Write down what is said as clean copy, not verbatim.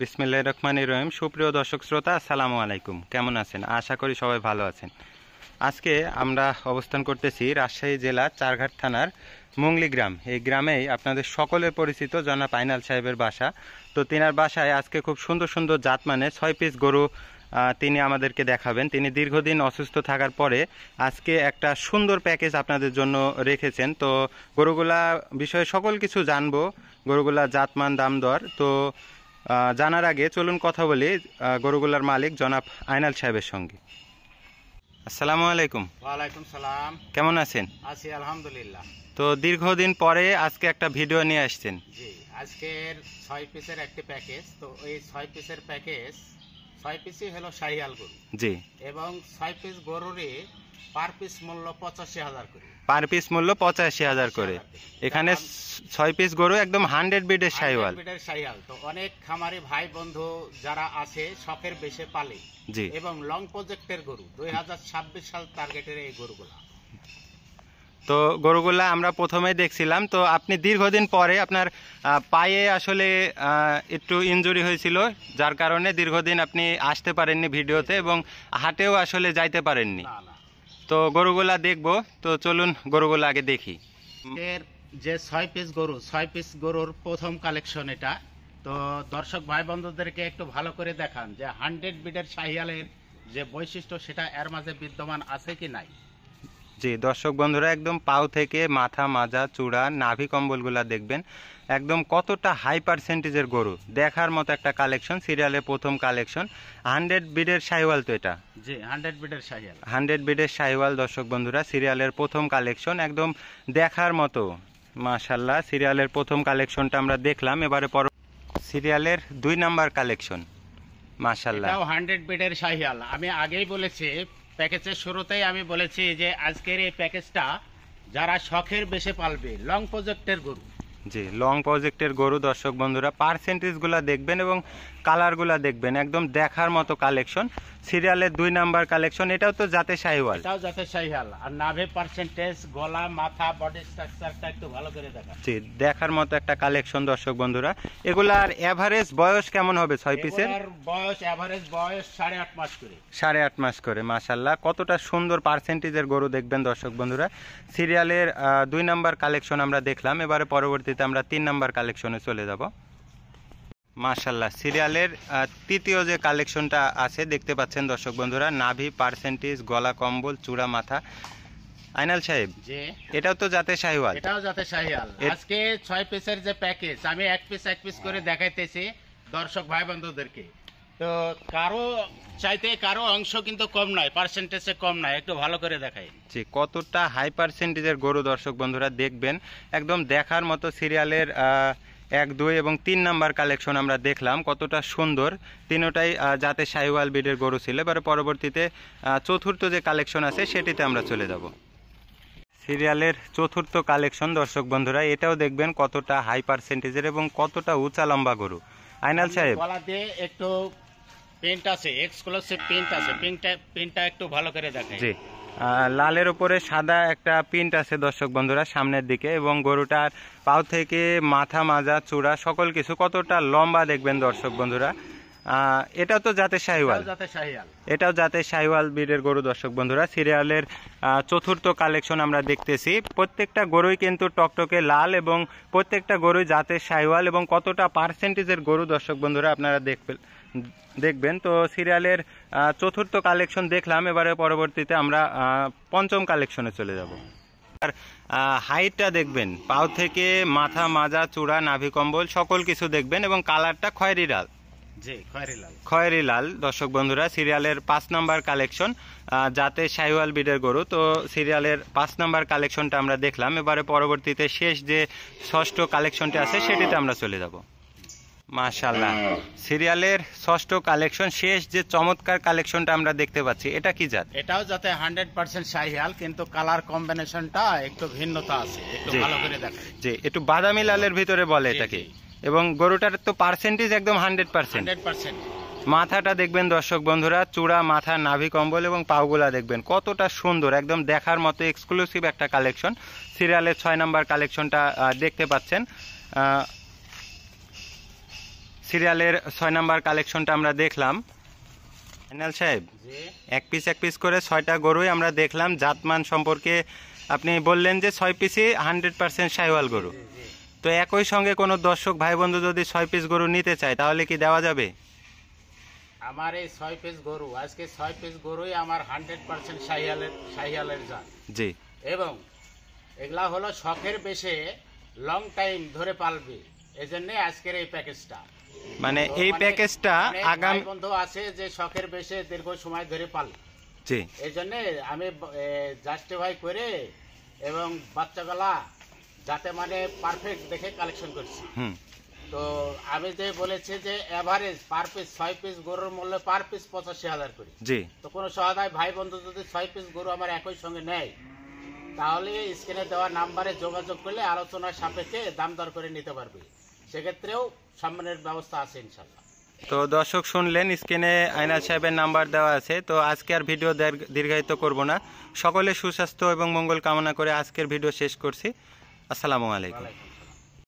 বিসমিল্লাহির রহমানির রহিম। সুপ্রিয় দর্শক শ্রোতা, আসসালামু আলাইকুম। কেমন আছেন? আশা করি সবাই ভালো আছেন। আজকে আমরা অবস্থান করতেছি রাজশাহী জেলা চারঘাট থানার মুংলি গ্রাম। এই গ্রামেই আপনাদের সকলের পরিচিত জনাব আইনাল সাহেবের বাসা। তো তিনার বাসায় আজকে খুব সুন্দর সুন্দর জাত মানে 6 পিস গরু তিনি আমাদেরকে দেখাবেন। তিনি দীর্ঘদিন অসুস্থ থাকার পরে আজকে একটা সুন্দর প্যাকেজ আপনাদের জন্য রেখেছেন। তো গরুগুলা বিষয়ে সকল কিছু জানবো, গরুগুলা জাতমান, দাম দর। তো জানার আগে চলুন কথা বলি গরুগুলার মালিক জনাব আইনাল সাহেবের সঙ্গে। আসসালামু আলাইকুম। ওয়ালাইকুম সালাম। কেমন আছেন? আছি আলহামদুলিল্লাহ। তো দীর্ঘদিন পরে আজকে একটা ভিডিও নিয়ে আসছেন। জি, আজকের 6 পিসের একটি প্যাকেজ। তো এই 6 পিসের প্যাকেজ 6 পিসই হলো শাহিয়াল গরু। জি, এবং 6 পিস গরুরই পার পিস মূল্য 85,000 করে। পার পিস মূল্য 85,000 করে। এখানে 6 পিস গরু একদম 100 বিডের শাহিওয়াল। তো অনেক খামারি ভাই বন্ধু যারা আছে শখের বেশে পালে। জি, এবং লং প্রজেক্টের গরু 2026 সাল টার্গেটের এই গরুগুলা। তো গরুগুলা আমরা প্রথমেই দেখছিলাম। তো আপনি দীর্ঘদিন পরে আপনার পায়ে আসলে একটু ইনজুরি হয়েছিল, যার কারণে দীর্ঘদিন আপনি আসতে পারেননি ভিডিওতে এবং হাটেও আসলে যাইতে পারেননি। না, না। তো গরুগুলা দেখবো। তো চলুন গরুগুলা আগে দেখি। এর যে 6 পিস গরু, 6 পিস গরুর প্রথম কালেকশন এটা। তো দর্শক ভাই বন্ধুদেরকে একটু ভালো করে দেখান যে 100 বিডের শাহিয়ালের যে বৈশিষ্ট্য সেটা এর মাঝে বিদ্যমান আছে কি নাই। জি দর্শক বন্ধুরা, একদম পাও থেকে মাথা, মাজা, চূড়া, নাভি কম্বলগুলা দেখবেন একদম কতটা হাই পার্সেন্টেজের গরু। দেখার মতো একটা কালেকশন, সিরিয়ালের প্রথম কালেকশন। 100 বিডের শাহিওয়াল তো এটা? জি, 100 বিডের শাহিয়াল। 100 বিডের শাহিওয়াল দর্শক বন্ধুরা, সিরিয়ালের প্রথম কালেকশন, একদম দেখার মতো। মাশাআল্লাহ, সিরিয়ালের প্রথম কালেকশনটা আমরা দেখলাম। এবারে পর সিরিয়ালের 2 নাম্বার কালেকশন। মাশাআল্লাহ, এটাও 100 বিডের শাহিয়াল। আমি আগেই বলেছি, প্যাকেজের শুরুতেই আমি বলেছি যে আজকের এই প্যাকেজটা যারা শখের বেশে পালবে, লং প্রজেক্টের গরু। জি, লং প্রজেক্টের গরু দর্শক বন্ধুরা, পার্সেন্টেজগুলো দেখবেন এবং কালারগুলো দেখবেন, একদম দেখার মতো কালেকশন। সিরিয়ালের 2 নাম্বার কালেকশন। এটাও তো জাতে শাহিওয়াল? এটাও জাতে শাহিয়াল। আর নাভে পার্সেন্টেজ, গলা, মাথা, বডি স্ট্রাকচারটা একটু ভালো করে দেখা। জি, দেখার মতো একটা কালেকশন দর্শক বন্ধুরা। এগুলার এভারেজ বয়স কেমন হবে 6 পিসের? বয়স এভারেজ বয়স 8.5 মাস করে। 8.5 মাস করে। মাশাআল্লাহ, কতটা সুন্দর পার্সেন্টেজের গরু দেখবেন দর্শক বন্ধুরা। সিরিয়ালের 2 নাম্বার কালেকশন আমরা দেখলাম। এবারে পরবর্তীতে আমরা 3 নাম্বার কালেকশনে চলে যাব। মাশাআল্লাহ, সিরিয়ালের তৃতীয় যে কালেকশনটা আছে দেখতে পাচ্ছেন দর্শক বন্ধুরা, নাভি পার্সেন্টেজ, গলা কম্বল, চূড়া, মাথা। আইনাল সাহেব, যে এটাও তো জাতে শাহিওয়াল? এটাও জাতে শাহিয়াল। আজকে 6 পিসের যে প্যাকেজ আমি এক পিস করে দেখাইতেছি দর্শক ভাই বন্ধুদেরকে। তো কারো চাইতে কারো অংশ কিন্তু কম নয়, পার্সেন্টেজে কম নয়। একটু ভালো করে দেখাই। জি, কতটা হাই পার্সেন্টেজের গরু দর্শক বন্ধুরা দেখবেন, একদম দেখার মতো। সিরিয়ালের 1, 2 এবং 3 নাম্বার কালেকশন আমরা দেখলাম, কতটা সুন্দর। তিনোটাই জাতে শাহিওয়াল বিডের গরু ছিল। এবারে পরবর্তীতে চতুর্থ যে কালেকশন আছে সেটিতে আমরা চলে যাব। সিরিয়ালের চতুর্থ কালেকশন দর্শক বন্ধুরা, এটাও দেখবেন কতটা হাই পার্সেন্টেজের এবং কতটা উঁচা লম্বা গরু। আইনাল সাহেব, গলা দিয়ে একটু প্রিন্ট আছে, এক্সক্লুসিভ প্রিন্ট আছে। প্রিন্টটা একটু ভালো করে দেখাই। জি, লালের উপরে সাদা একটা প্রিন্ট আছে দর্শক বন্ধুরা সামনের দিকে, এবং গরুটার পাও থেকে মাথা, মাজা, চূড়া সকল কিছু কতটা লম্বা দেখবেন দর্শক বন্ধুরা। এটাও তো জাতের শাহিওয়াল? এটাও জাতের শাহিওয়াল বিডের গরু দর্শক বন্ধুরা। সিরিয়ালের চতুর্থ কালেকশন আমরা দেখতেছি। প্রত্যেকটা গরুই কিন্তু টকটকে লাল এবং প্রত্যেকটা গরুই জাতের শাহিওয়াল এবং কতটা পার্সেন্টেজের গরু দর্শক বন্ধুরা আপনারা দেখবেন। তো সিরিয়ালের চতুর্থ কালেকশন দেখলাম। এবারে পরবর্তীতে আমরা পঞ্চম কালেকশনে চলে যাব। আর হাইটটা দেখবেন, পাও থেকে মাথা, মাজা, চূড়া, নাভি কম্বল সকল কিছু দেখবেন এবং কালারটা খয়েরি লাল। জি, খয়েরি লাল দর্শক বন্ধুরা। সিরিয়ালের 5 নাম্বার কালেকশন, যাতে শাহিওয়াল বিডের গরু। তো সিরিয়ালের 5 নাম্বার কালেকশনটা আমরা দেখলাম। এবারে পরবর্তীতে শেষ যে ষষ্ঠ কালেকশনটি আছে সেটিতে আমরা চলে যাব। মাশাআল্লাহ, সিরিয়ালের ষষ্ঠ কালেকশন, শেষ যে চমৎকার কালেকশনটা আমরা দেখতে পাচ্ছি, এটা কি জাত? এটাও যাতে 100% শাহিয়াল, কিন্তু কালার কম্বিনেশনটা একটু ভিন্নতা আছে। একটু ভালো করে দেখাই। জি, একটু বাদামি লালের ভিতরে বলে এটাকে। এবং গরুটার তো পার্সেন্টেজ একদম 100%। মাথাটা দেখবেন দর্শক বন্ধুরা, চূড়া, মাথা, নাভি কম্বল এবং পাওগুলা দেখবেন কতটা সুন্দর, একদম দেখার মতো এক্সক্লুসিভ একটা কালেকশন। সিরিয়ালের 6 নাম্বার কালেকশনটা দেখতে পাচ্ছেন। সিরিয়ালের 6 নাম্বার কালেকশনটা আমরা দেখলাম। আইনাল সাহেব, যে এক পিস করে 6টা গরুই আমরা দেখলাম। জাতমান সম্পর্কে আপনি বললেন যে 6 পিসই 100% শাহিওয়াল গরু। তো একই সঙ্গে কোনো দর্শক ভাই বন্ধু যদি 6 পিস গরু নিতে চায় তাহলে কি দেওয়া যাবে? আমার এই 6 পিস গরু, আজকে 6 পিস গরুই আমার 100% শাহিয়ালের জাত। জি, এবং এগুলা হলো শখের বেশে লং টাইম ধরে পালবে, এজন্য আজকের এই প্যাকেজটা। মানে তো এই মানে প্যাকেজটা অনেক আগাম। ভাই বন্ধু আছে যে শখের বেশে দীর্ঘ সময় ধরে পালে, জি, এই জন্য আমি জাস্টিফাই করে এবং বাচ্চাগুলা যাতে মানে পারফেক্ট দেখে কালেকশন করছি। হুম, তো আমি যে বলেছি যে এভারেজ পার পিস 6 পিস গরুর মূল্য পার পিস 85,000 করে। জি, তো কোনো সহায় ভাই বন্ধু যদি 6 পিস গরু আমার একই সঙ্গে নেয়, তাহলে স্ক্রিনে দেওয়া নাম্বারে যোগাযোগ করলে আলোচনার সাপেক্ষে দাম দর করে নিতে পারবে। সেক্ষেত্রেও সম্মানের ব্যবস্থা আছে ইনশাল্লাহ। তো দর্শক শুনলেন, স্ক্রিনে আইনাল সাহেবের নাম্বার দেওয়া আছে। তো আজকে আর ভিডিও দীর্ঘায়িত করব না। সকলে সুস্বাস্থ্য এবং মঙ্গল কামনা করে আজকের ভিডিও শেষ করছি। আসসালামু আলাইকুম। ওয়ালাইকুম।